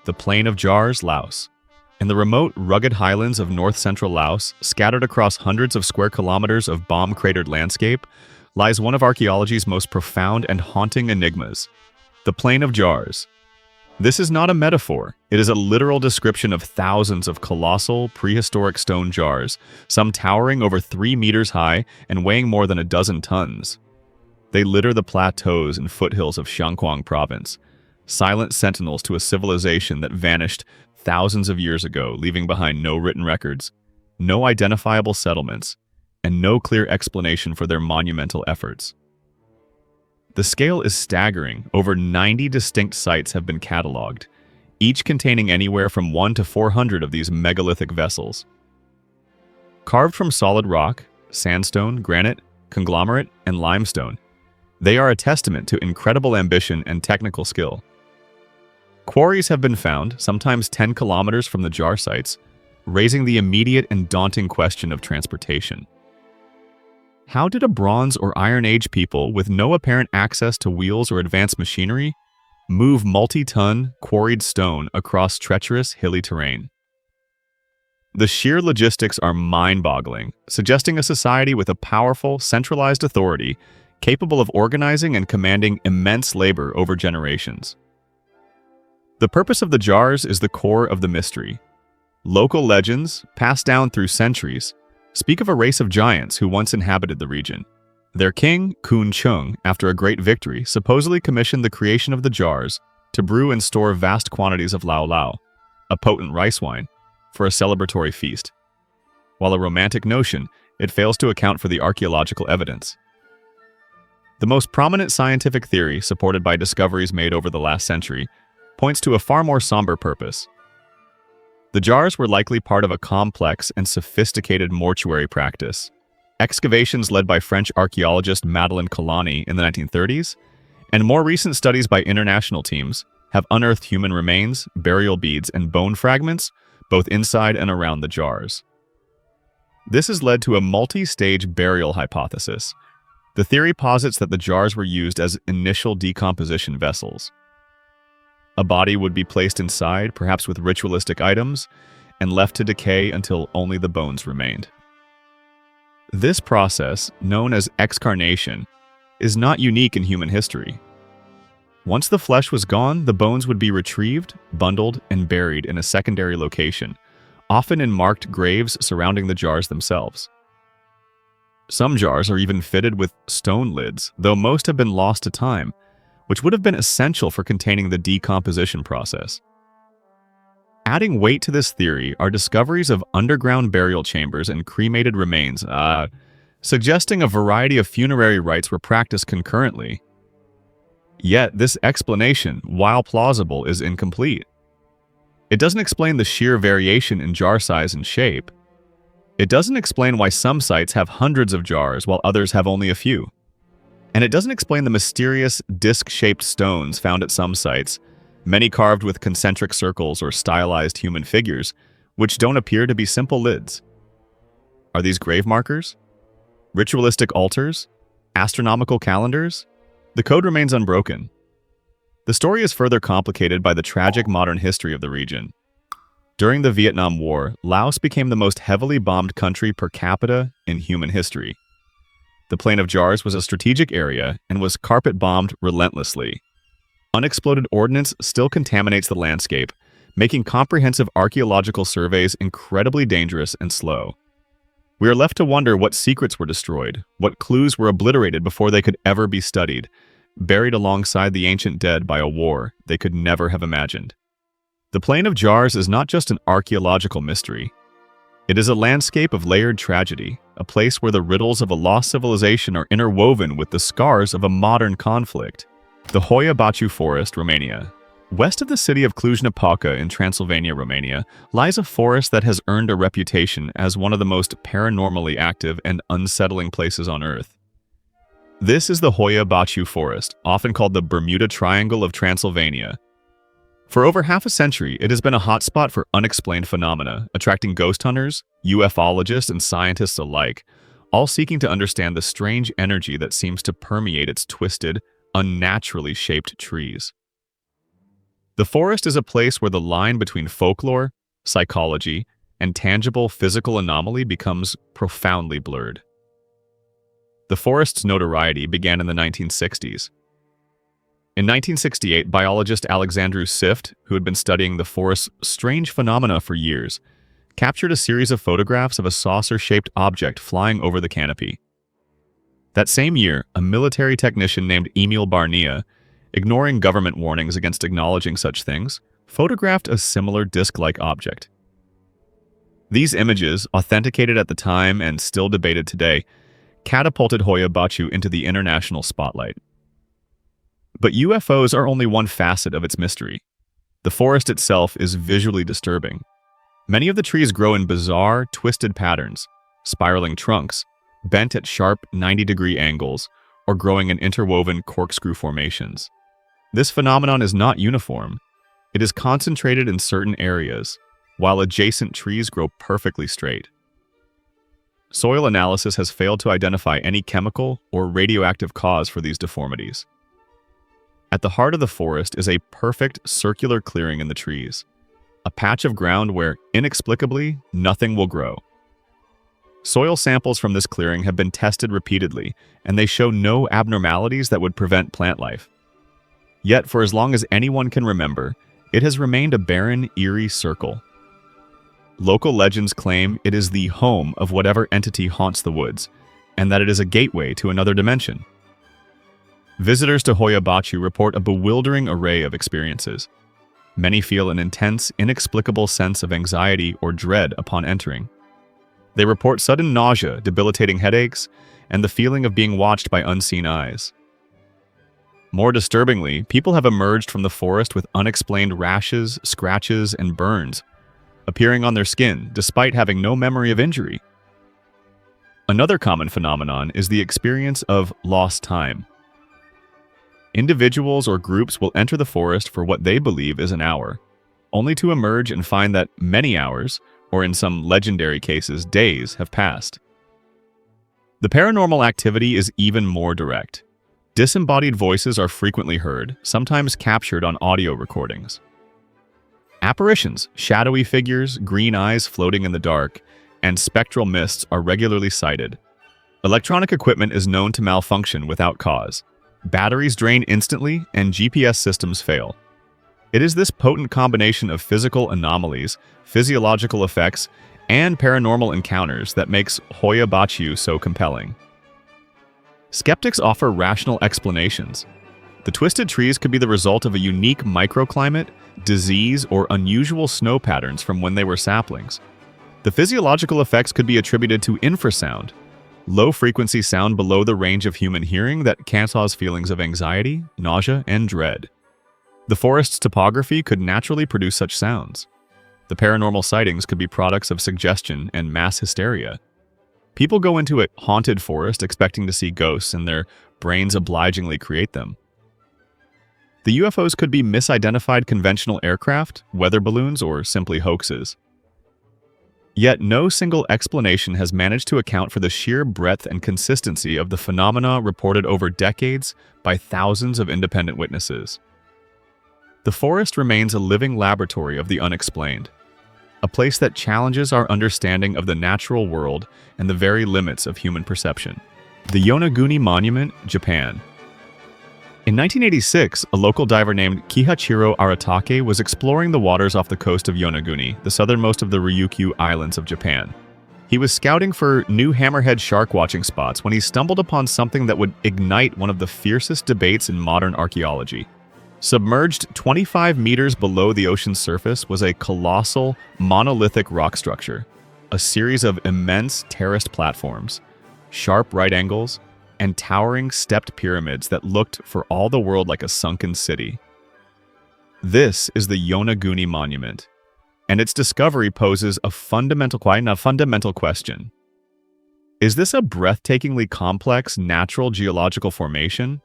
The Plain of Jars, Laos. In the remote, rugged highlands of north-central Laos, scattered across hundreds of square kilometers of bomb-cratered landscape, lies one of archaeology's most profound and haunting enigmas: the Plain of Jars. This is not a metaphor. It is a literal description of thousands of colossal, prehistoric stone jars, some towering over 3 meters high and weighing more than a dozen tons. They litter the plateaus and foothills of Xiangkhouang province, silent sentinels to a civilization that vanished thousands of years ago, leaving behind no written records, no identifiable settlements, and no clear explanation for their monumental efforts. The scale is staggering. Over 90 distinct sites have been catalogued, each containing anywhere from 1 to 400 of these megalithic vessels. Carved from solid rock, sandstone, granite, conglomerate, and limestone, they are a testament to incredible ambition and technical skill. Quarries have been found, sometimes 10 kilometers from the jar sites, raising the immediate and daunting question of transportation. How did a Bronze or Iron Age people with no apparent access to wheels or advanced machinery move multi-ton, quarried stone across treacherous, hilly terrain? The sheer logistics are mind-boggling, suggesting a society with a powerful, centralized authority capable of organizing and commanding immense labor over generations. The purpose of the jars is the core of the mystery. Local legends, passed down through centuries, speak of a race of giants who once inhabited the region. Their king, Kun Chung, after a great victory, supposedly commissioned the creation of the jars to brew and store vast quantities of lao lao, a potent rice wine, for a celebratory feast. While a romantic notion, it fails to account for the archaeological evidence. The most prominent scientific theory, supported by discoveries made over the last century, points to a far more somber purpose. The jars were likely part of a complex and sophisticated mortuary practice. Excavations led by French archaeologist Madeleine Colani in the 1930s, and more recent studies by international teams, have unearthed human remains, burial beads, and bone fragments, both inside and around the jars. This has led to a multi-stage burial hypothesis. The theory posits that the jars were used as initial decomposition vessels. A body would be placed inside, perhaps with ritualistic items, and left to decay until only the bones remained. This process, known as excarnation, is not unique in human history. Once the flesh was gone, the bones would be retrieved, bundled, and buried in a secondary location, often in marked graves surrounding the jars themselves. Some jars are even fitted with stone lids, though most have been lost to time, which would have been essential for containing the decomposition process. Adding weight to this theory are discoveries of underground burial chambers and cremated remains, suggesting a variety of funerary rites were practiced concurrently. Yet this explanation, while plausible, is incomplete. It doesn't explain the sheer variation in jar size and shape. It doesn't explain why some sites have hundreds of jars while others have only a few. And it doesn't explain the mysterious disc-shaped stones found at some sites, many carved with concentric circles or stylized human figures, which don't appear to be simple lids. Are these grave markers? Ritualistic altars? Astronomical calendars? The code remains unbroken. The story is further complicated by the tragic modern history of the region. During the Vietnam War, Laos became the most heavily bombed country per capita in human history. The Plain of Jars was a strategic area and was carpet-bombed relentlessly. Unexploded ordnance still contaminates the landscape, making comprehensive archaeological surveys incredibly dangerous and slow. We are left to wonder what secrets were destroyed, what clues were obliterated before they could ever be studied, buried alongside the ancient dead by a war they could never have imagined. The Plain of Jars is not just an archaeological mystery. It is a landscape of layered tragedy, a place where the riddles of a lost civilization are interwoven with the scars of a modern conflict. The Hoia Baciu Forest, Romania. West of the city of Cluj-Napoca in Transylvania, Romania, lies a forest that has earned a reputation as one of the most paranormally active and unsettling places on Earth. This is the Hoia Baciu Forest, often called the Bermuda Triangle of Transylvania. For over half a century, it has been a hotspot for unexplained phenomena, attracting ghost hunters, ufologists, and scientists alike, all seeking to understand the strange energy that seems to permeate its twisted, unnaturally shaped trees. The forest is a place where the line between folklore, psychology, and tangible physical anomaly becomes profoundly blurred. The forest's notoriety began in the 1960s. In 1968, biologist Alexandru Sift, who had been studying the forest's strange phenomena for years, captured a series of photographs of a saucer-shaped object flying over the canopy. That same year, a military technician named Emil Barnia, ignoring government warnings against acknowledging such things, photographed a similar disc-like object. These images, authenticated at the time and still debated today, catapulted Hoia Baciu into the international spotlight. But UFOs are only one facet of its mystery. The forest itself is visually disturbing. Many of the trees grow in bizarre, twisted patterns, spiraling trunks, bent at sharp 90-degree angles, or growing in interwoven corkscrew formations. This phenomenon is not uniform. It is concentrated in certain areas, while adjacent trees grow perfectly straight. Soil analysis has failed to identify any chemical or radioactive cause for these deformities. At the heart of the forest is a perfect circular clearing in the trees, a patch of ground where, inexplicably, nothing will grow. Soil samples from this clearing have been tested repeatedly, and they show no abnormalities that would prevent plant life. Yet, for as long as anyone can remember, it has remained a barren, eerie circle. Local legends claim it is the home of whatever entity haunts the woods, and that it is a gateway to another dimension. Visitors to Hoia Baciu report a bewildering array of experiences. Many feel an intense, inexplicable sense of anxiety or dread upon entering. They report sudden nausea, debilitating headaches, and the feeling of being watched by unseen eyes. More disturbingly, people have emerged from the forest with unexplained rashes, scratches, and burns, appearing on their skin despite having no memory of injury. Another common phenomenon is the experience of lost time. Individuals or groups will enter the forest for what they believe is an hour, only to emerge and find that many hours, or in some legendary cases, days, have passed. The paranormal activity is even more direct. Disembodied voices are frequently heard, sometimes captured on audio recordings. Apparitions, shadowy figures, green eyes floating in the dark, and spectral mists are regularly sighted. Electronic equipment is known to malfunction without cause. Batteries drain instantly, and GPS systems fail. It is this potent combination of physical anomalies, physiological effects, and paranormal encounters that makes Hoia Baciu so compelling. Skeptics offer rational explanations. The twisted trees could be the result of a unique microclimate, disease, or unusual snow patterns from when they were saplings. The physiological effects could be attributed to infrasound, low-frequency sound below the range of human hearing that can cause feelings of anxiety, nausea, and dread. The forest's topography could naturally produce such sounds. The paranormal sightings could be products of suggestion and mass hysteria. People go into a haunted forest expecting to see ghosts, and their brains obligingly create them. The UFOs could be misidentified conventional aircraft, weather balloons, or simply hoaxes. Yet no single explanation has managed to account for the sheer breadth and consistency of the phenomena reported over decades by thousands of independent witnesses. The forest remains a living laboratory of the unexplained, a place that challenges our understanding of the natural world and the very limits of human perception. The Yonaguni Monument, Japan. In 1986, a local diver named Kihachiro Aratake was exploring the waters off the coast of Yonaguni, the southernmost of the Ryukyu Islands of Japan. He was scouting for new hammerhead shark watching spots when he stumbled upon something that would ignite one of the fiercest debates in modern archaeology. Submerged 25 meters below the ocean's surface was a colossal, monolithic rock structure, a series of immense terraced platforms, sharp right angles, and towering stepped pyramids that looked for all the world like a sunken city. This is the Yonaguni Monument, and its discovery poses a fundamental question. Is this a breathtakingly complex natural geological formation?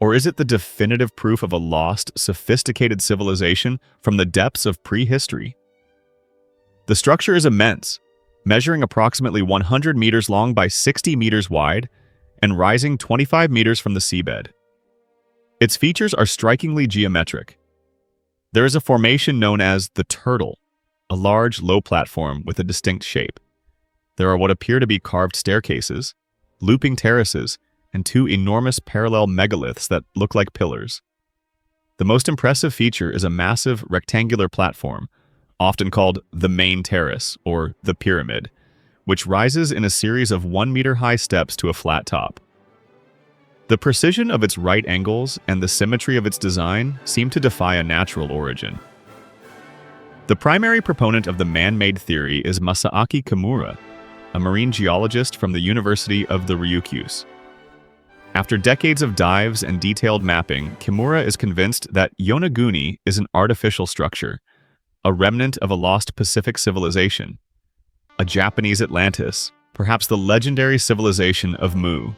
Or is it the definitive proof of a lost, sophisticated civilization from the depths of prehistory? The structure is immense, measuring approximately 100 meters long by 60 meters wide, and rising 25 meters from the seabed. Its features are strikingly geometric. There is a formation known as the Turtle, a large, low platform with a distinct shape. There are what appear to be carved staircases, looping terraces, and two enormous parallel megaliths that look like pillars. The most impressive feature is a massive rectangular platform, often called the main terrace or the pyramid, which rises in a series of 1-meter-high steps to a flat top. The precision of its right angles and the symmetry of its design seem to defy a natural origin. The primary proponent of the man-made theory is Masaaki Kimura, a marine geologist from the University of the Ryukyus. After decades of dives and detailed mapping, Kimura is convinced that Yonaguni is an artificial structure, a remnant of a lost Pacific civilization, a Japanese Atlantis, perhaps the legendary civilization of Mu.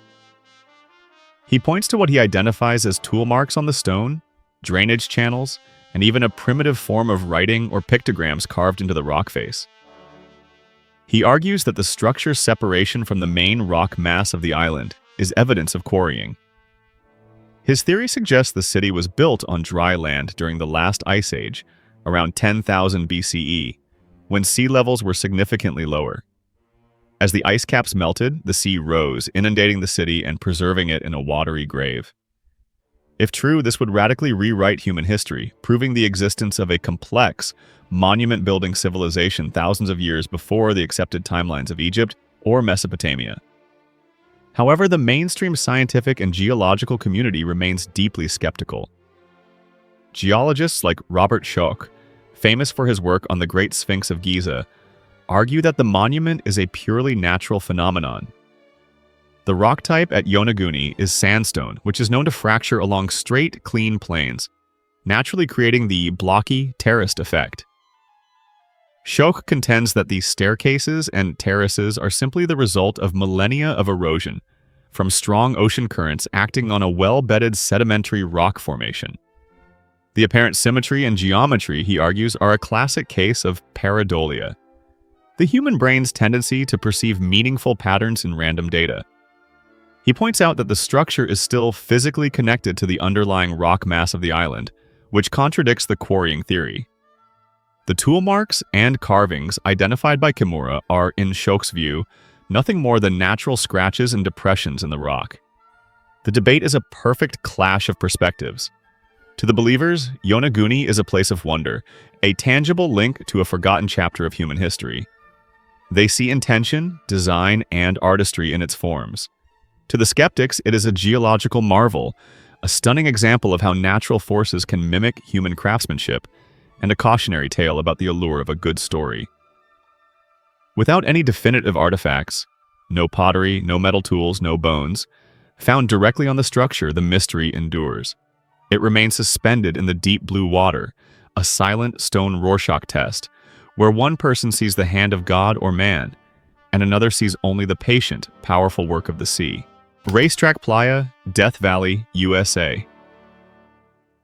He points to what he identifies as tool marks on the stone, drainage channels, and even a primitive form of writing or pictograms carved into the rock face. He argues that the structure's separation from the main rock mass of the island is evidence of quarrying. His theory suggests the city was built on dry land during the last ice age, around 10,000 BCE, when sea levels were significantly lower. As the ice caps melted, the sea rose, inundating the city and preserving it in a watery grave. If true, this would radically rewrite human history, proving the existence of a complex, monument-building civilization thousands of years before the accepted timelines of Egypt or Mesopotamia. However, the mainstream scientific and geological community remains deeply skeptical. Geologists like Robert Schoch, famous for his work on the Great Sphinx of Giza, argue that the monument is a purely natural phenomenon. The rock type at Yonaguni is sandstone, which is known to fracture along straight, clean plains, naturally creating the blocky, terraced effect. Schoch contends that these staircases and terraces are simply the result of millennia of erosion from strong ocean currents acting on a well-bedded sedimentary rock formation. The apparent symmetry and geometry, he argues, are a classic case of pareidolia, the human brain's tendency to perceive meaningful patterns in random data. He points out that the structure is still physically connected to the underlying rock mass of the island, which contradicts the quarrying theory. The tool marks and carvings identified by Kimura are, in Schoch's view, nothing more than natural scratches and depressions in the rock. The debate is a perfect clash of perspectives. To the believers, Yonaguni is a place of wonder, a tangible link to a forgotten chapter of human history. They see intention, design, and artistry in its forms. To the skeptics, it is a geological marvel, a stunning example of how natural forces can mimic human craftsmanship, and a cautionary tale about the allure of a good story. Without any definitive artifacts, no pottery, no metal tools, no bones, found directly on the structure, the mystery endures. It remains suspended in the deep blue water, a silent stone Rorschach test, where one person sees the hand of God or man, and another sees only the patient, powerful work of the sea. Racetrack Playa, Death Valley, USA.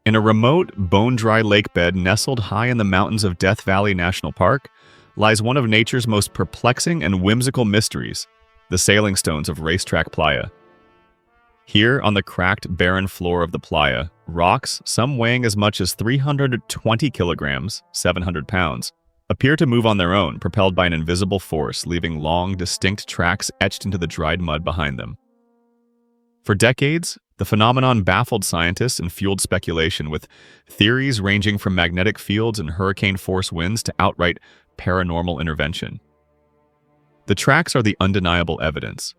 In a remote, bone-dry lakebed nestled high in the mountains of Death Valley National Park lies one of nature's most perplexing and whimsical mysteries, the sailing stones of Racetrack Playa. Here, on the cracked, barren floor of the playa, rocks, some weighing as much as 320 kilograms, 700 pounds, appear to move on their own, propelled by an invisible force, leaving long, distinct tracks etched into the dried mud behind them. For decades, the phenomenon baffled scientists and fueled speculation, with theories ranging from magnetic fields and hurricane-force winds to outright paranormal intervention. The tracks are the undeniable evidence.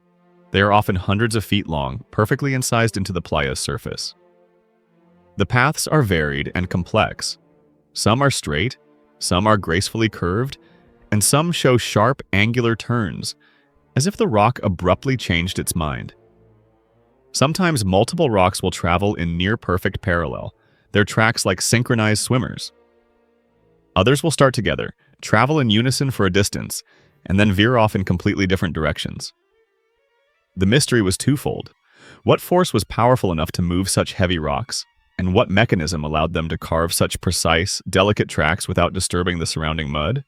They are often hundreds of feet long, perfectly incised into the playa's surface. The paths are varied and complex. Some are straight, some are gracefully curved, and some show sharp, angular turns, as if the rock abruptly changed its mind. Sometimes multiple rocks will travel in near-perfect parallel, their tracks like synchronized swimmers. Others will start together, travel in unison for a distance, and then veer off in completely different directions. The mystery was twofold. What force was powerful enough to move such heavy rocks, and what mechanism allowed them to carve such precise, delicate tracks without disturbing the surrounding mud?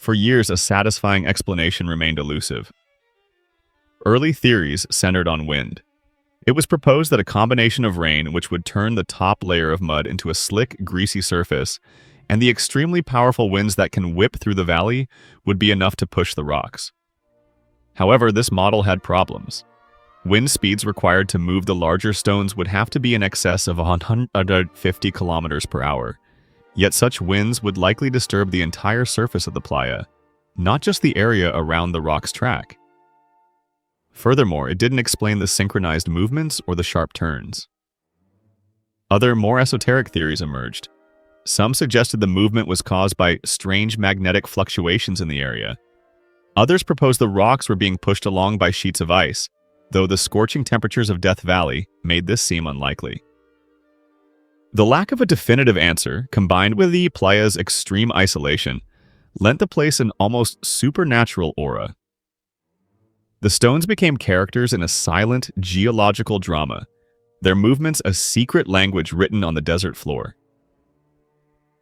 For years, a satisfying explanation remained elusive. Early theories centered on wind. It was proposed that a combination of rain, which would turn the top layer of mud into a slick, greasy surface, and the extremely powerful winds that can whip through the valley would be enough to push the rocks. However, this model had problems. Wind speeds required to move the larger stones would have to be in excess of 150 kilometers per hour. Yet such winds would likely disturb the entire surface of the playa, not just the area around the rock's track. Furthermore, it didn't explain the synchronized movements or the sharp turns. Other, more esoteric theories emerged. Some suggested the movement was caused by strange magnetic fluctuations in the area. Others proposed the rocks were being pushed along by sheets of ice, though the scorching temperatures of Death Valley made this seem unlikely. The lack of a definitive answer, combined with the playa's extreme isolation, lent the place an almost supernatural aura. The stones became characters in a silent, geological drama, their movements a secret language written on the desert floor.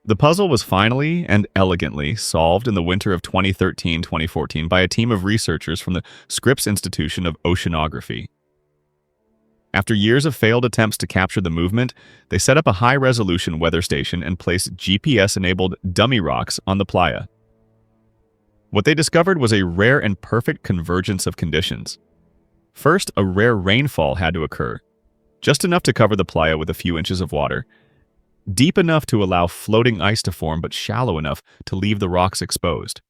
The puzzle was finally and elegantly solved in the winter of 2013-2014 by a team of researchers from the Scripps Institution of Oceanography. After years of failed attempts to capture the movement, they set up a high-resolution weather station and placed GPS-enabled dummy rocks on the playa. What they discovered was a rare and perfect convergence of conditions. First, a rare rainfall had to occur, just enough to cover the playa with a few inches of water, deep enough to allow floating ice to form but shallow enough to leave the rocks exposed.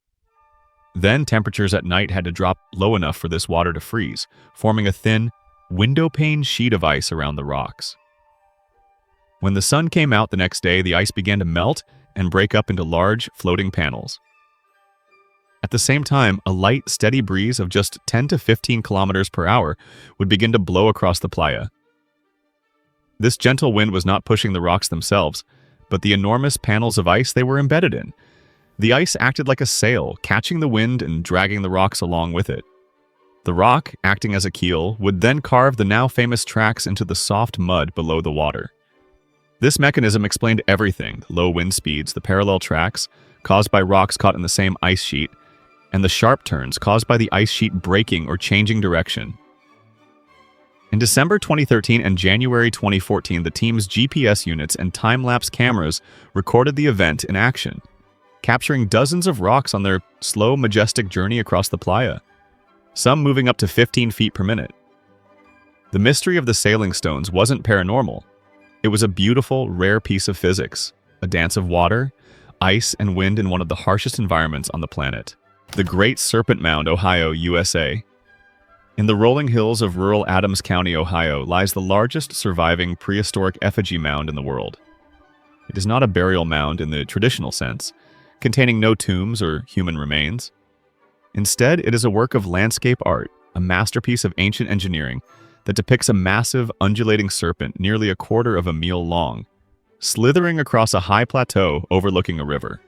Then temperatures at night had to drop low enough for this water to freeze, forming a thin, window-pane sheet of ice around the rocks. When the sun came out the next day, the ice began to melt and break up into large, floating panels. At the same time, a light, steady breeze of just 10 to 15 kilometers per hour would begin to blow across the playa. This gentle wind was not pushing the rocks themselves, but the enormous panels of ice they were embedded in. The ice acted like a sail, catching the wind and dragging the rocks along with it. The rock, acting as a keel, would then carve the now famous tracks into the soft mud below the water. This mechanism explained everything: the low wind speeds, the parallel tracks, caused by rocks caught in the same ice sheet, and the sharp turns caused by the ice sheet breaking or changing direction. In December 2013 and January 2014, the team's GPS units and time-lapse cameras recorded the event in action, capturing dozens of rocks on their slow, majestic journey across the playa, some moving up to 15 feet per minute. The mystery of the sailing stones wasn't paranormal. It was a beautiful, rare piece of physics, a dance of water, ice, and wind in one of the harshest environments on the planet. The Great Serpent Mound, Ohio, USA. In the rolling hills of rural Adams County, Ohio, lies the largest surviving prehistoric effigy mound in the world. It is not a burial mound in the traditional sense, containing no tombs or human remains. Instead, it is a work of landscape art, a masterpiece of ancient engineering that depicts a massive, undulating serpent nearly a quarter of a mile long, slithering across a high plateau overlooking a river.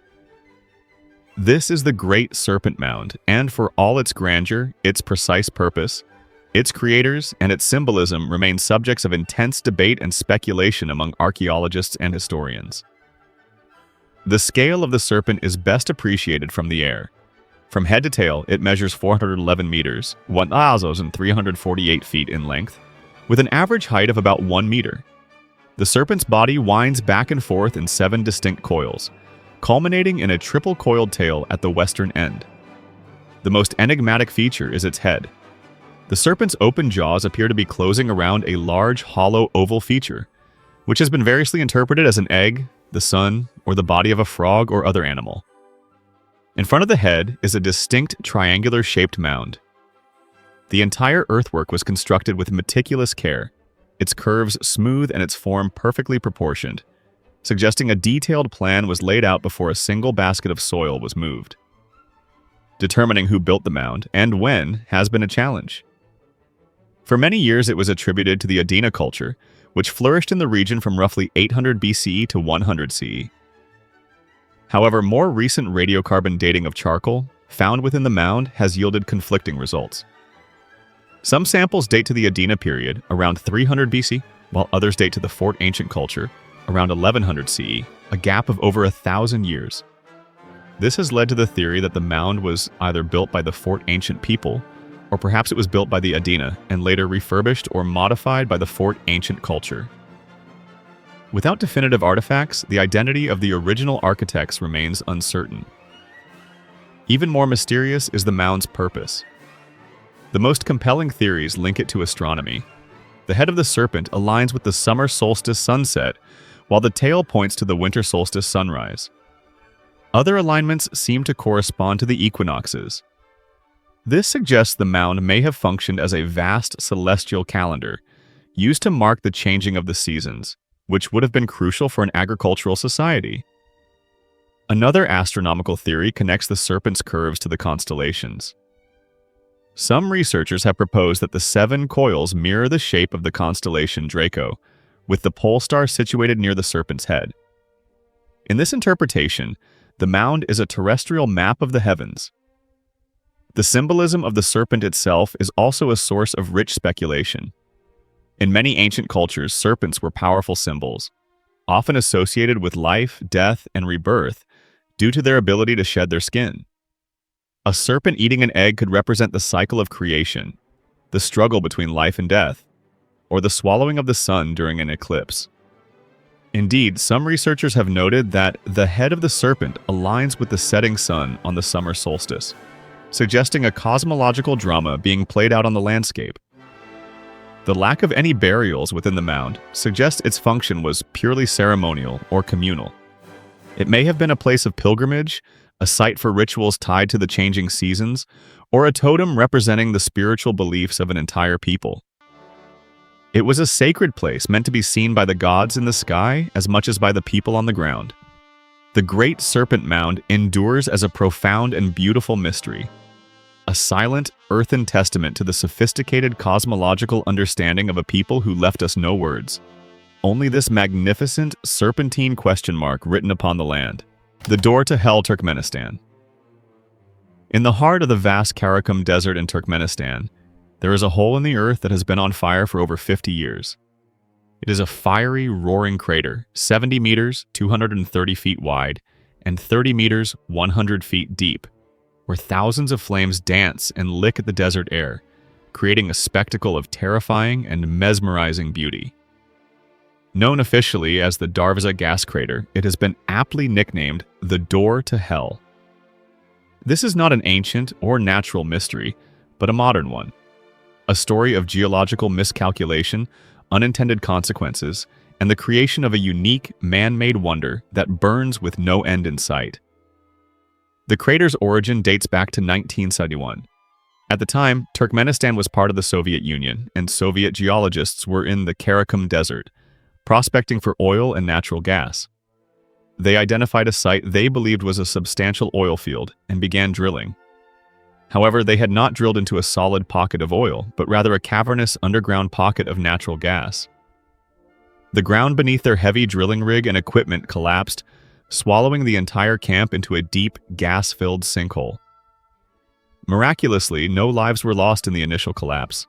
This is the Great Serpent Mound, and for all its grandeur, its precise purpose, its creators and its symbolism remain subjects of intense debate and speculation among archaeologists and historians. The scale of the serpent is best appreciated from the air. From head to tail, it measures 411 meters, 1,348 feet in length, with an average height of about 1 meter. The serpent's body winds back and forth in 7 distinct coils, culminating in a triple-coiled tail at the western end. The most enigmatic feature is its head. The serpent's open jaws appear to be closing around a large, hollow oval feature, which has been variously interpreted as an egg, the sun, or the body of a frog or other animal. In front of the head is a distinct triangular-shaped mound. The entire earthwork was constructed with meticulous care, its curves smooth and its form perfectly proportioned, suggesting a detailed plan was laid out before a single basket of soil was moved. Determining who built the mound and when has been a challenge. For many years it was attributed to the Adena culture, which flourished in the region from roughly 800 BCE to 100 CE. However, more recent radiocarbon dating of charcoal found within the mound has yielded conflicting results. Some samples date to the Adena period, around 300 BC, while others date to the Fort Ancient culture, around 1100 CE, a gap of over 1,000 years. This has led to the theory that the mound was either built by the Fort Ancient people or perhaps it was built by the Adena and later refurbished or modified by the fort ancient culture. Without definitive artifacts, the identity of the original architects remains uncertain. Even more mysterious is the mound's purpose. The most compelling theories link it to astronomy. The head of the serpent aligns with the summer solstice sunset, while the tail points to the winter solstice sunrise. Other alignments seem to correspond to the equinoxes. This suggests the mound may have functioned as a vast celestial calendar, used to mark the changing of the seasons, which would have been crucial for an agricultural society. Another astronomical theory connects the serpent's curves to the constellations. Some researchers have proposed that the 7 coils mirror the shape of the constellation Draco, with the pole star situated near the serpent's head. In this interpretation, the mound is a terrestrial map of the heavens. The symbolism of the serpent itself is also a source of rich speculation. In many ancient cultures, serpents were powerful symbols, often associated with life, death, and rebirth due to their ability to shed their skin. A serpent eating an egg could represent the cycle of creation, the struggle between life and death, or the swallowing of the sun during an eclipse. Indeed, some researchers have noted that the head of the serpent aligns with the setting sun on the summer solstice, suggesting a cosmological drama being played out on the landscape. The lack of any burials within the mound suggests its function was purely ceremonial or communal. It may have been a place of pilgrimage, a site for rituals tied to the changing seasons, or a totem representing the spiritual beliefs of an entire people. It was a sacred place meant to be seen by the gods in the sky as much as by the people on the ground. The Great Serpent Mound endures as a profound and beautiful mystery, a silent, earthen testament to the sophisticated cosmological understanding of a people who left us no words. Only this magnificent, serpentine question mark written upon the land. The door to hell, Turkmenistan. In the heart of the vast Karakum Desert in Turkmenistan, there is a hole in the earth that has been on fire for over 50 years. It is a fiery, roaring crater, 70 meters, 230 feet wide, and 30 meters, 100 feet deep, where thousands of flames dance and lick at the desert air, creating a spectacle of terrifying and mesmerizing beauty. Known officially as the Darvaza gas crater, it has been aptly nicknamed the Door to Hell. This is not an ancient or natural mystery, but a modern one. A story of geological miscalculation, unintended consequences, and the creation of a unique, man-made wonder that burns with no end in sight. The crater's origin dates back to 1971. At the time, Turkmenistan was part of the Soviet Union, and Soviet geologists were in the Karakum Desert, prospecting for oil and natural gas. They identified a site they believed was a substantial oil field and began drilling. However, they had not drilled into a solid pocket of oil, but rather a cavernous underground pocket of natural gas. The ground beneath their heavy drilling rig and equipment collapsed, swallowing the entire camp into a deep, gas-filled sinkhole. Miraculously, no lives were lost in the initial collapse.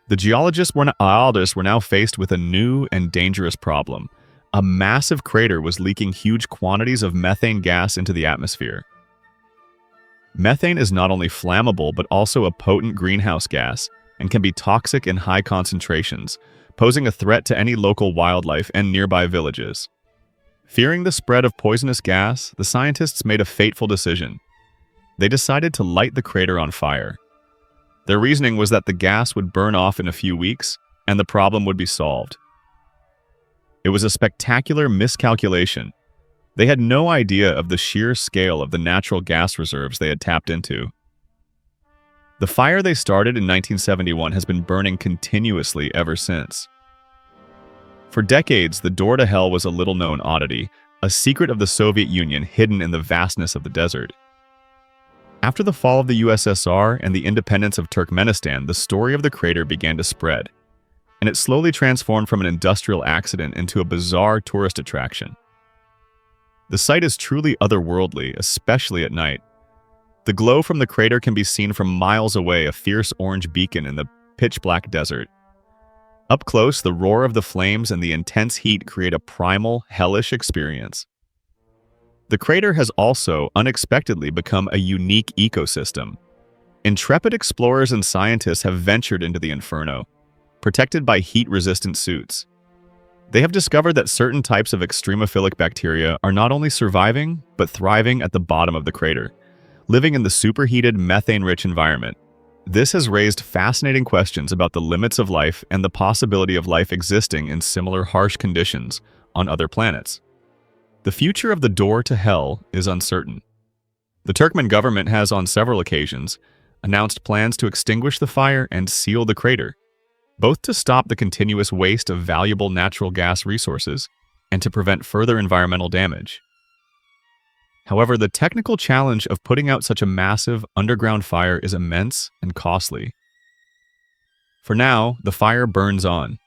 The geologists were now faced with a new and dangerous problem. A massive crater was leaking huge quantities of methane gas into the atmosphere. Methane is not only flammable but also a potent greenhouse gas and can be toxic in high concentrations, posing a threat to any local wildlife and nearby villages. Fearing the spread of poisonous gas, the scientists made a fateful decision. They decided to light the crater on fire. Their reasoning was that the gas would burn off in a few weeks, and the problem would be solved. It was a spectacular miscalculation. They had no idea of the sheer scale of the natural gas reserves they had tapped into. The fire they started in 1971 has been burning continuously ever since. For decades, the Door to Hell was a little-known oddity, a secret of the Soviet Union hidden in the vastness of the desert. After the fall of the USSR and the independence of Turkmenistan, the story of the crater began to spread, and it slowly transformed from an industrial accident into a bizarre tourist attraction. The site is truly otherworldly, especially at night. The glow from the crater can be seen from miles away, a fierce orange beacon in the pitch-black desert. Up close, the roar of the flames and the intense heat create a primal, hellish experience. The crater has also, unexpectedly, become a unique ecosystem. intrepid explorers and scientists have ventured into the inferno, protected by heat-resistant suits. They have discovered that certain types of extremophilic bacteria are not only surviving, but thriving at the bottom of the crater, living in the superheated, methane-rich environment. This has raised fascinating questions about the limits of life and the possibility of life existing in similar harsh conditions on other planets. The future of the door to hell is uncertain. The Turkmen government has, on several occasions, announced plans to extinguish the fire and seal the crater, both to stop the continuous waste of valuable natural gas resources and to prevent further environmental damage. However, the technical challenge of putting out such a massive underground fire is immense and costly. For now, the fire burns on.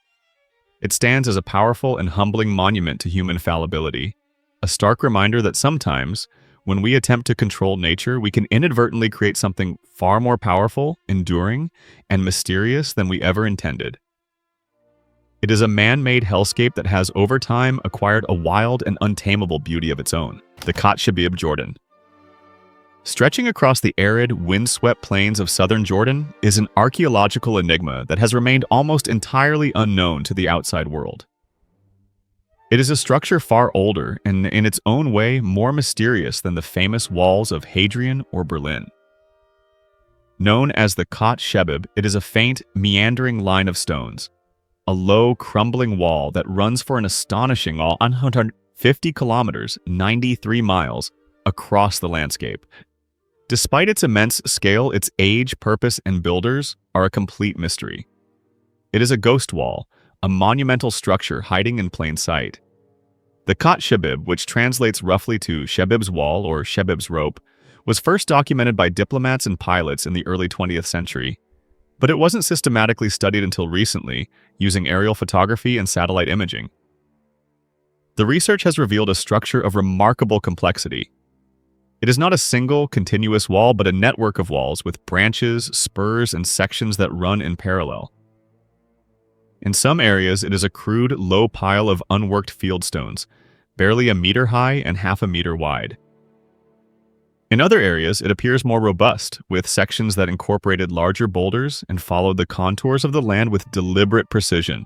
It stands as a powerful and humbling monument to human fallibility, a stark reminder that sometimes, when we attempt to control nature, we can inadvertently create something far more powerful, enduring, and mysterious than we ever intended. It is a man-made hellscape that has, over time, acquired a wild and untamable beauty of its own, the Khat Shabib Jordan. Stretching across the arid, windswept plains of southern Jordan is an archaeological enigma that has remained almost entirely unknown to the outside world. It is a structure far older and, in its own way, more mysterious than the famous walls of Hadrian or Berlin. Known as the Khat Shabib, it is a faint, meandering line of stones, a low, crumbling wall that runs for an astonishing 150 kilometers, 93 miles, across the landscape. Despite its immense scale, its age, purpose, and builders are a complete mystery. It is a ghost wall, a monumental structure hiding in plain sight. The Khat Shabib, which translates roughly to Shabib's Wall or Shabib's Rope, was first documented by diplomats and pilots in the early 20th century, but it wasn't systematically studied until recently, using aerial photography and satellite imaging. The research has revealed a structure of remarkable complexity. It is not a single, continuous wall, but a network of walls with branches, spurs, and sections that run in parallel. In some areas, it is a crude, low pile of unworked fieldstones, barely a meter high and half a meter wide. In other areas, it appears more robust, with sections that incorporated larger boulders and followed the contours of the land with deliberate precision.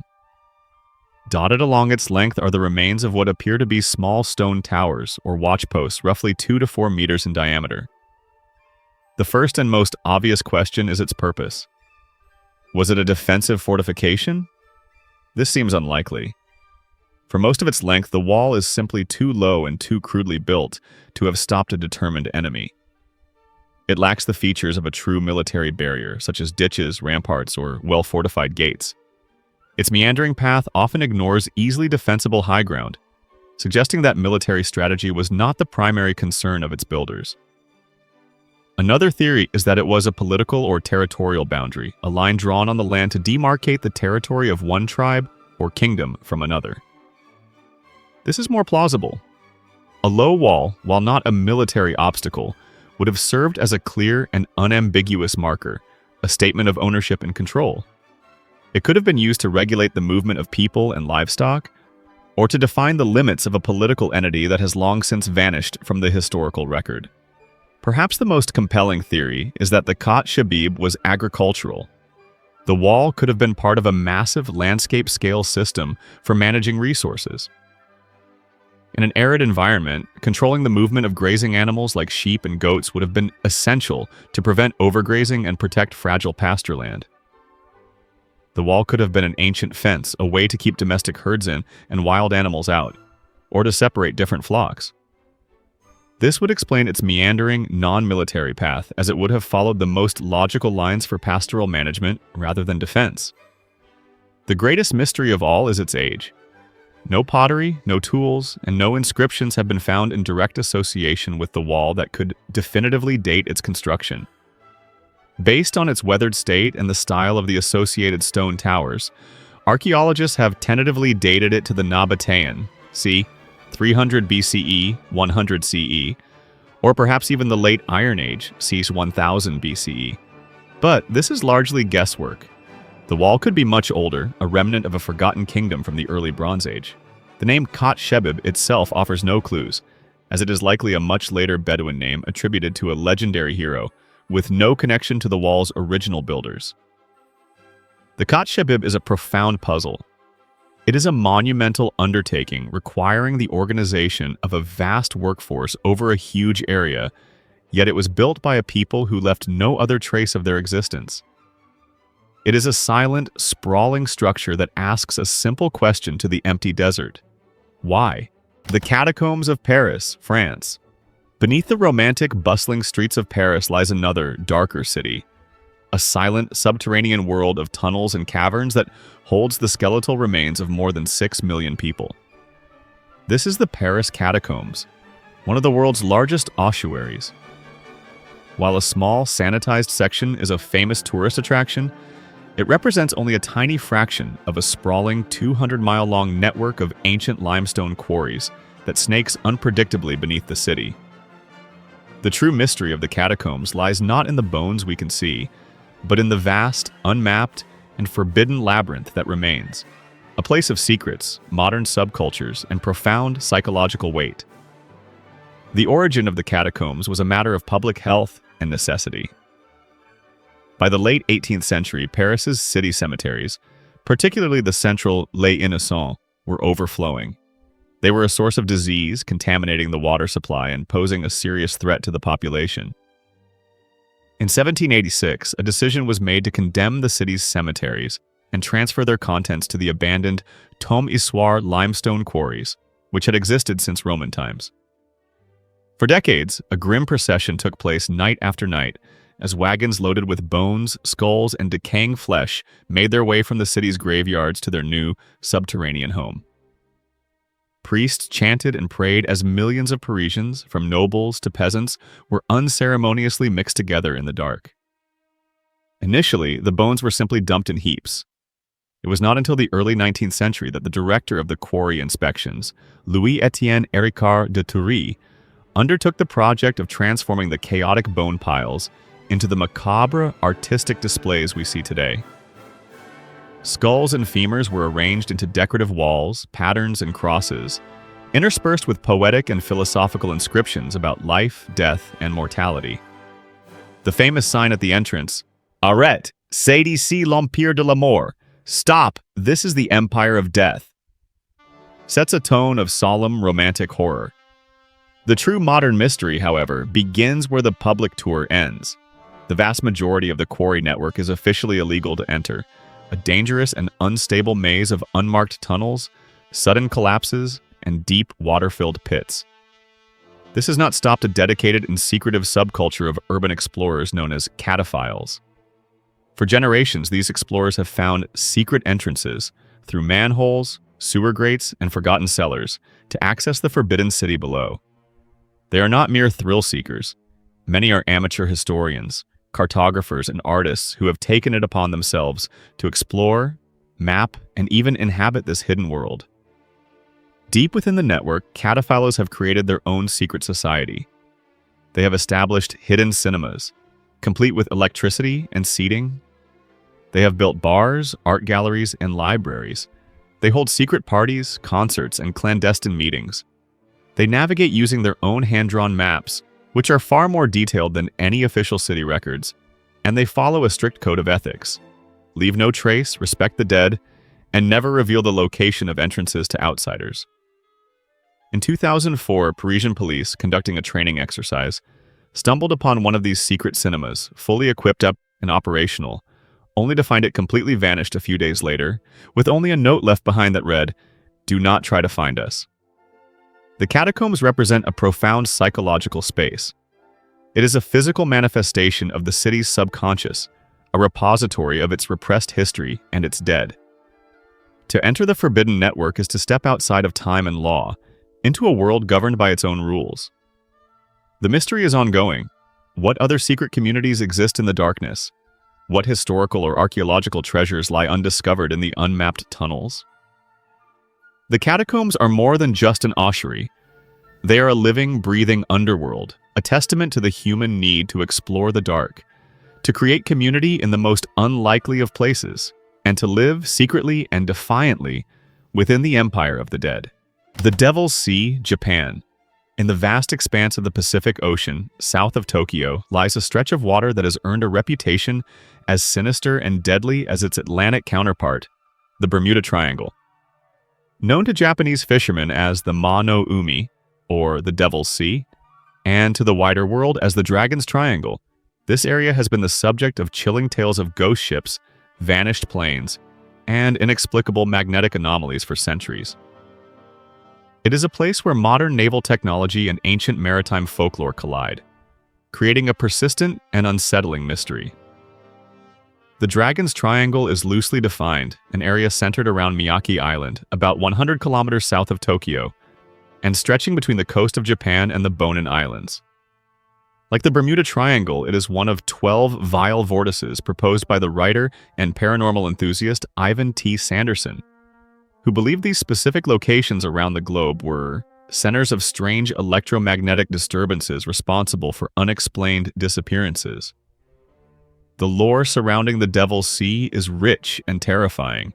Dotted along its length are the remains of what appear to be small stone towers or watchposts roughly 2 to 4 meters in diameter. The first and most obvious question is its purpose. Was it a defensive fortification? This seems unlikely. For most of its length, the wall is simply too low and too crudely built to have stopped a determined enemy. It lacks the features of a true military barrier, such as ditches, ramparts, or well-fortified gates. Its meandering path often ignores easily defensible high ground, suggesting that military strategy was not the primary concern of its builders. Another theory is that it was a political or territorial boundary, a line drawn on the land to demarcate the territory of one tribe or kingdom from another. This is more plausible. A low wall, while not a military obstacle, would have served as a clear and unambiguous marker, a statement of ownership and control. It could have been used to regulate the movement of people and livestock, or to define the limits of a political entity that has long since vanished from the historical record. Perhaps the most compelling theory is that the Khat Shabib was agricultural. The wall could have been part of a massive landscape-scale system for managing resources. In an arid environment, controlling the movement of grazing animals like sheep and goats would have been essential to prevent overgrazing and protect fragile pasture land. The wall could have been an ancient fence, a way to keep domestic herds in and wild animals out, or to separate different flocks. This would explain its meandering, non-military path, as it would have followed the most logical lines for pastoral management rather than defense. The greatest mystery of all is its age. No pottery, no tools, and no inscriptions have been found in direct association with the wall that could definitively date its construction. Based on its weathered state and the style of the associated stone towers, archaeologists have tentatively dated it to the Nabatean, c. 300 BCE, 100 CE, or perhaps even the late Iron Age, c. 1000 BCE. But this is largely guesswork. The wall could be much older, a remnant of a forgotten kingdom from the early Bronze Age. The name Khat Shabib itself offers no clues, as it is likely a much later Bedouin name attributed to a legendary hero, with no connection to the wall's original builders. The Kat Shabib is a profound puzzle. It is a monumental undertaking requiring the organization of a vast workforce over a huge area, yet it was built by a people who left no other trace of their existence. It is a silent, sprawling structure that asks a simple question to the empty desert. Why? The Catacombs of Paris, France. Beneath the romantic, bustling streets of Paris lies another, darker city. A silent, subterranean world of tunnels and caverns that holds the skeletal remains of more than 6 million people. This is the Paris Catacombs, one of the world's largest ossuaries. While a small, sanitized section is a famous tourist attraction, it represents only a tiny fraction of a sprawling 200-mile-long network of ancient limestone quarries that snakes unpredictably beneath the city. The true mystery of the catacombs lies not in the bones we can see, but in the vast, unmapped, and forbidden labyrinth that remains, a place of secrets, modern subcultures, and profound psychological weight. The origin of the catacombs was a matter of public health and necessity. By the late 18th century, Paris's city cemeteries, particularly the central Les Innocents, were overflowing. They were a source of disease, contaminating the water supply and posing a serious threat to the population. In 1786, a decision was made to condemn the city's cemeteries and transfer their contents to the abandoned Tom Issoire limestone quarries, which had existed since Roman times. For decades, a grim procession took place night after night as wagons loaded with bones, skulls, and decaying flesh made their way from the city's graveyards to their new, subterranean home. Priests chanted and prayed as millions of Parisians, from nobles to peasants, were unceremoniously mixed together in the dark. Initially, the bones were simply dumped in heaps. It was not until the early 19th century that the director of the quarry inspections, Louis-Étienne Héricard de Thury, undertook the project of transforming the chaotic bone piles into the macabre, artistic displays we see today. Skulls and femurs were arranged into decorative walls, patterns, and crosses, interspersed with poetic and philosophical inscriptions about life, death, and mortality. The famous sign at the entrance, "Arrête, c'est ici l'empire de la mort," "Stop, this is the empire of death," sets a tone of solemn, romantic horror. The true modern mystery, however, begins where the public tour ends. The vast majority of the quarry network is officially illegal to enter, a dangerous and unstable maze of unmarked tunnels, sudden collapses, and deep, water-filled pits. This has not stopped a dedicated and secretive subculture of urban explorers known as cataphiles. For generations, these explorers have found secret entrances through manholes, sewer grates, and forgotten cellars to access the forbidden city below. They are not mere thrill-seekers. Many are amateur historians, cartographers, and artists who have taken it upon themselves to explore, map, and even inhabit this hidden world. Deep within the network, cataphiles have created their own secret society. They have established hidden cinemas, complete with electricity and seating. They have built bars, art galleries, and libraries. They hold secret parties, concerts, and clandestine meetings. They navigate using their own hand-drawn maps, which are far more detailed than any official city records, and they follow a strict code of ethics. Leave no trace, respect the dead, and never reveal the location of entrances to outsiders. In 2004, Parisian police, conducting a training exercise, stumbled upon one of these secret cinemas, fully equipped up and operational, only to find it completely vanished a few days later, with only a note left behind that read, "Do not try to find us." The catacombs represent a profound psychological space. It is a physical manifestation of the city's subconscious, a repository of its repressed history and its dead. To enter the forbidden network is to step outside of time and law, into a world governed by its own rules. The mystery is ongoing. What other secret communities exist in the darkness? What historical or archaeological treasures lie undiscovered in the unmapped tunnels? The catacombs are more than just an ossuary. They are a living, breathing underworld, a testament to the human need to explore the dark, to create community in the most unlikely of places, and to live secretly and defiantly within the empire of the dead. The Devil's Sea, Japan. In the vast expanse of the Pacific Ocean, south of Tokyo, lies a stretch of water that has earned a reputation as sinister and deadly as its Atlantic counterpart, the Bermuda Triangle. Known to Japanese fishermen as the Ma no Umi, or the Devil's Sea, and to the wider world as the Dragon's Triangle, this area has been the subject of chilling tales of ghost ships, vanished planes, and inexplicable magnetic anomalies for centuries. It is a place where modern naval technology and ancient maritime folklore collide, creating a persistent and unsettling mystery. The Dragon's Triangle is loosely defined, an area centered around Miyake Island, about 100 kilometers south of Tokyo, and stretching between the coast of Japan and the Bonin Islands. Like the Bermuda Triangle, it is one of 12 vile vortices proposed by the writer and paranormal enthusiast Ivan T. Sanderson, who believed these specific locations around the globe were centers of strange electromagnetic disturbances responsible for unexplained disappearances. The lore surrounding the Devil's Sea is rich and terrifying.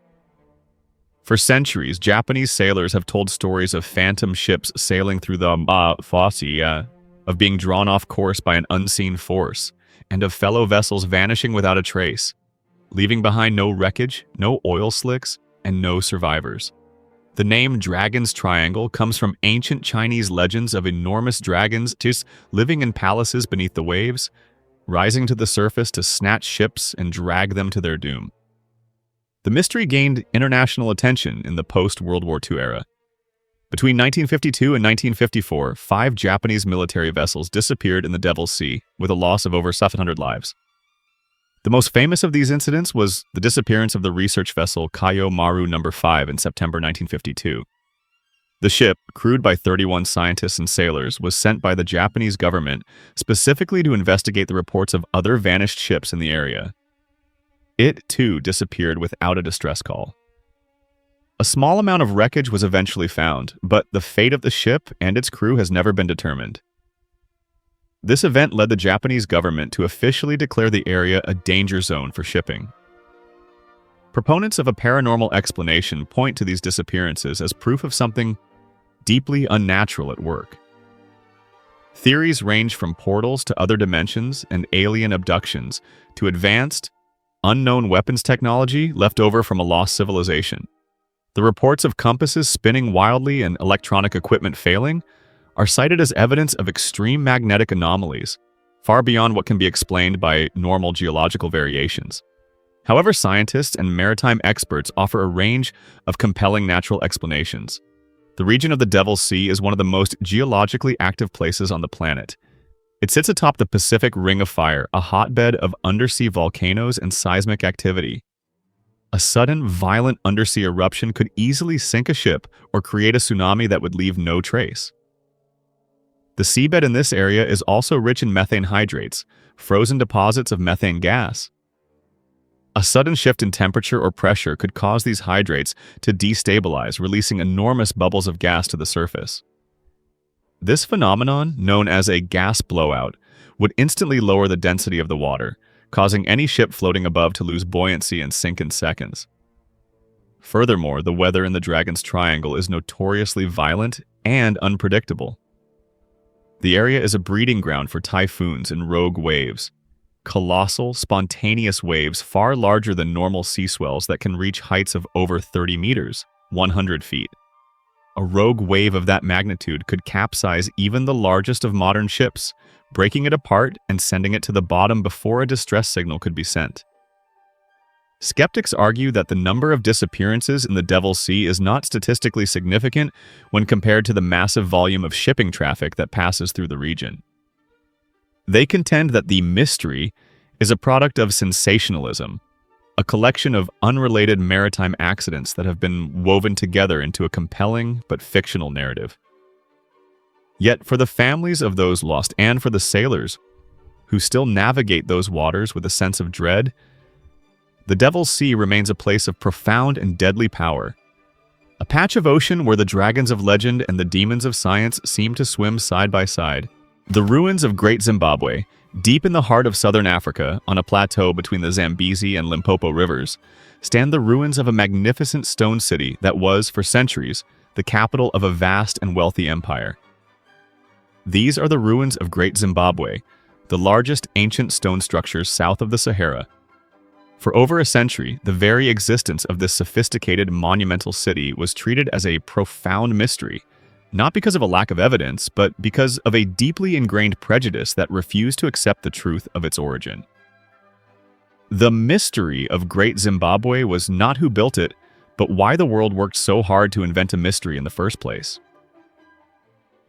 For centuries, Japanese sailors have told stories of phantom ships sailing through the fosse, of being drawn off course by an unseen force, and of fellow vessels vanishing without a trace, leaving behind no wreckage, no oil slicks, and no survivors. The name Dragon's Triangle comes from ancient Chinese legends of enormous dragons just living in palaces beneath the waves, rising to the surface to snatch ships and drag them to their doom. The mystery gained international attention in the post-World War II era. Between 1952 and 1954, 5 Japanese military vessels disappeared in the Devil's Sea, with a loss of over 700 lives. The most famous of these incidents was the disappearance of the research vessel Kayo Maru No. 5 in September 1952. The ship, crewed by 31 scientists and sailors, was sent by the Japanese government specifically to investigate the reports of other vanished ships in the area. It, too, disappeared without a distress call. A small amount of wreckage was eventually found, but the fate of the ship and its crew has never been determined. This event led the Japanese government to officially declare the area a danger zone for shipping. Proponents of a paranormal explanation point to these disappearances as proof of something deeply unnatural at work. Theories range from portals to other dimensions and alien abductions to advanced, unknown weapons technology left over from a lost civilization. The reports of compasses spinning wildly and electronic equipment failing are cited as evidence of extreme magnetic anomalies, far beyond what can be explained by normal geological variations. However, scientists and maritime experts offer a range of compelling natural explanations. The region of the Devil's Sea is one of the most geologically active places on the planet. It sits atop the Pacific Ring of Fire, a hotbed of undersea volcanoes and seismic activity. A sudden, violent undersea eruption could easily sink a ship or create a tsunami that would leave no trace. The seabed in this area is also rich in methane hydrates, frozen deposits of methane gas. A sudden shift in temperature or pressure could cause these hydrates to destabilize, releasing enormous bubbles of gas to the surface. This phenomenon, known as a gas blowout, would instantly lower the density of the water, causing any ship floating above to lose buoyancy and sink in seconds. Furthermore, the weather in the Dragon's Triangle is notoriously violent and unpredictable. The area is a breeding ground for typhoons and rogue waves, colossal, spontaneous waves far larger than normal sea swells that can reach heights of over 30 meters, 100 feet. A rogue wave of that magnitude could capsize even the largest of modern ships, breaking it apart and sending it to the bottom before a distress signal could be sent. Skeptics argue that the number of disappearances in the Devil's Sea is not statistically significant when compared to the massive volume of shipping traffic that passes through the region. They contend that the mystery is a product of sensationalism, a collection of unrelated maritime accidents that have been woven together into a compelling but fictional narrative. Yet for the families of those lost and for the sailors who still navigate those waters with a sense of dread, the Devil's Sea remains a place of profound and deadly power, a patch of ocean where the dragons of legend and the demons of science seem to swim side by side. The ruins of Great Zimbabwe, deep in the heart of southern Africa, on a plateau between the Zambezi and Limpopo rivers, stand the ruins of a magnificent stone city that was, for centuries, the capital of a vast and wealthy empire. These are the ruins of Great Zimbabwe, the largest ancient stone structures south of the Sahara. For over a century, the very existence of this sophisticated monumental city was treated as a profound mystery, not because of a lack of evidence, but because of a deeply ingrained prejudice that refused to accept the truth of its origin. The mystery of Great Zimbabwe was not who built it, but why the world worked so hard to invent a mystery in the first place.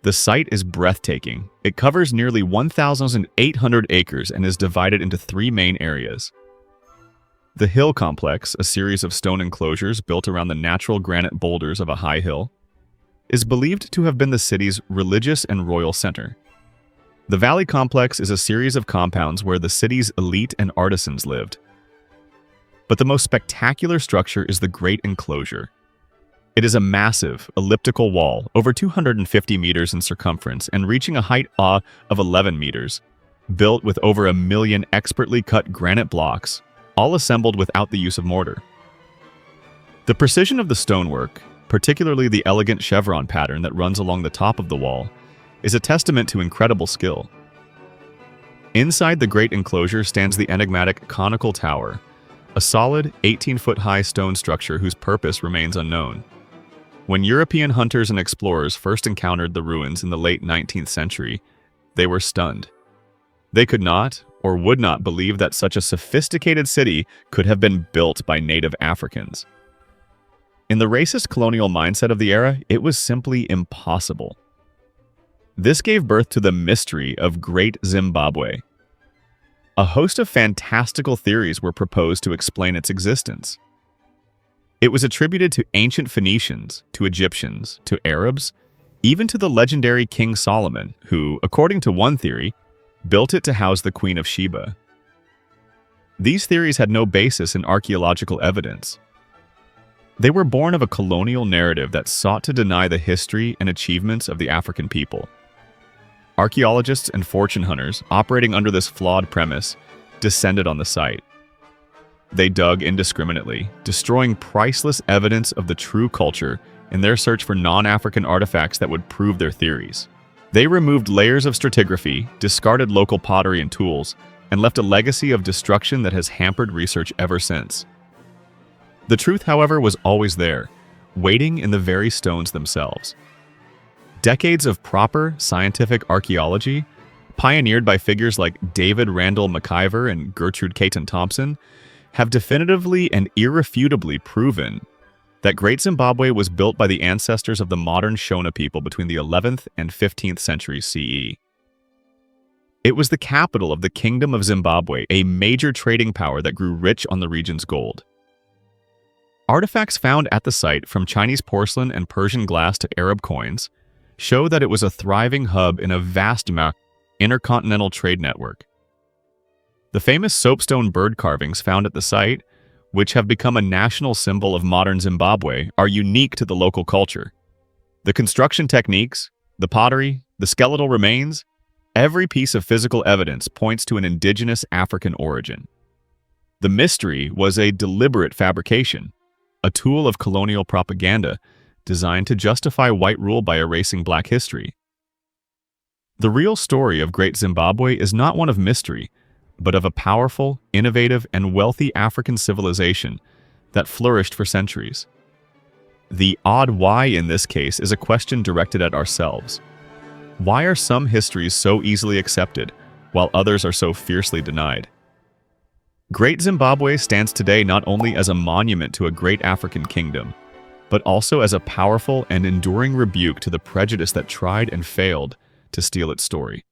The site is breathtaking. It covers nearly 1,800 acres and is divided into three main areas. The Hill Complex, a series of stone enclosures built around the natural granite boulders of a high hill, is believed to have been the city's religious and royal center. The Valley Complex is a series of compounds where the city's elite and artisans lived. But the most spectacular structure is the Great Enclosure. It is a massive, elliptical wall, over 250 meters in circumference and reaching a height of 11 meters, built with over 1 million expertly cut granite blocks, all assembled without the use of mortar. The precision of the stonework, particularly the elegant chevron pattern that runs along the top of the wall, is a testament to incredible skill. Inside the Great Enclosure stands the enigmatic conical tower, a solid 18-foot-high stone structure whose purpose remains unknown. When European hunters and explorers first encountered the ruins in the late 19th century, they were stunned. They could not, or would not, believe that such a sophisticated city could have been built by native Africans. In the racist colonial mindset of the era, it was simply impossible. This gave birth to the mystery of Great Zimbabwe. A host of fantastical theories were proposed to explain its existence. It was attributed to ancient Phoenicians, to Egyptians, to Arabs, even to the legendary King Solomon, who, according to one theory, built it to house the Queen of Sheba. These theories had no basis in archaeological evidence. They were born of a colonial narrative that sought to deny the history and achievements of the African people. Archaeologists and fortune hunters, operating under this flawed premise, descended on the site. They dug indiscriminately, destroying priceless evidence of the true culture in their search for non-African artifacts that would prove their theories. They removed layers of stratigraphy, discarded local pottery and tools, and left a legacy of destruction that has hampered research ever since. The truth, however, was always there, waiting in the very stones themselves. Decades of proper scientific archaeology, pioneered by figures like David Randall McIver and Gertrude Caton Thompson, have definitively and irrefutably proven that Great Zimbabwe was built by the ancestors of the modern Shona people between the 11th and 15th centuries CE. It was the capital of the Kingdom of Zimbabwe, a major trading power that grew rich on the region's gold. Artifacts found at the site, from Chinese porcelain and Persian glass to Arab coins, show that it was a thriving hub in a vast intercontinental trade network. The famous soapstone bird carvings found at the site, which have become a national symbol of modern Zimbabwe, are unique to the local culture. The construction techniques, the pottery, the skeletal remains, every piece of physical evidence points to an indigenous African origin. The mystery was a deliberate fabrication, a tool of colonial propaganda designed to justify white rule by erasing black history. The real story of Great Zimbabwe is not one of mystery, but of a powerful, innovative, and wealthy African civilization that flourished for centuries. The odd why in this case is a question directed at ourselves. Why are some histories so easily accepted, while others are so fiercely denied? Great Zimbabwe stands today not only as a monument to a great African kingdom, but also as a powerful and enduring rebuke to the prejudice that tried and failed to steal its story.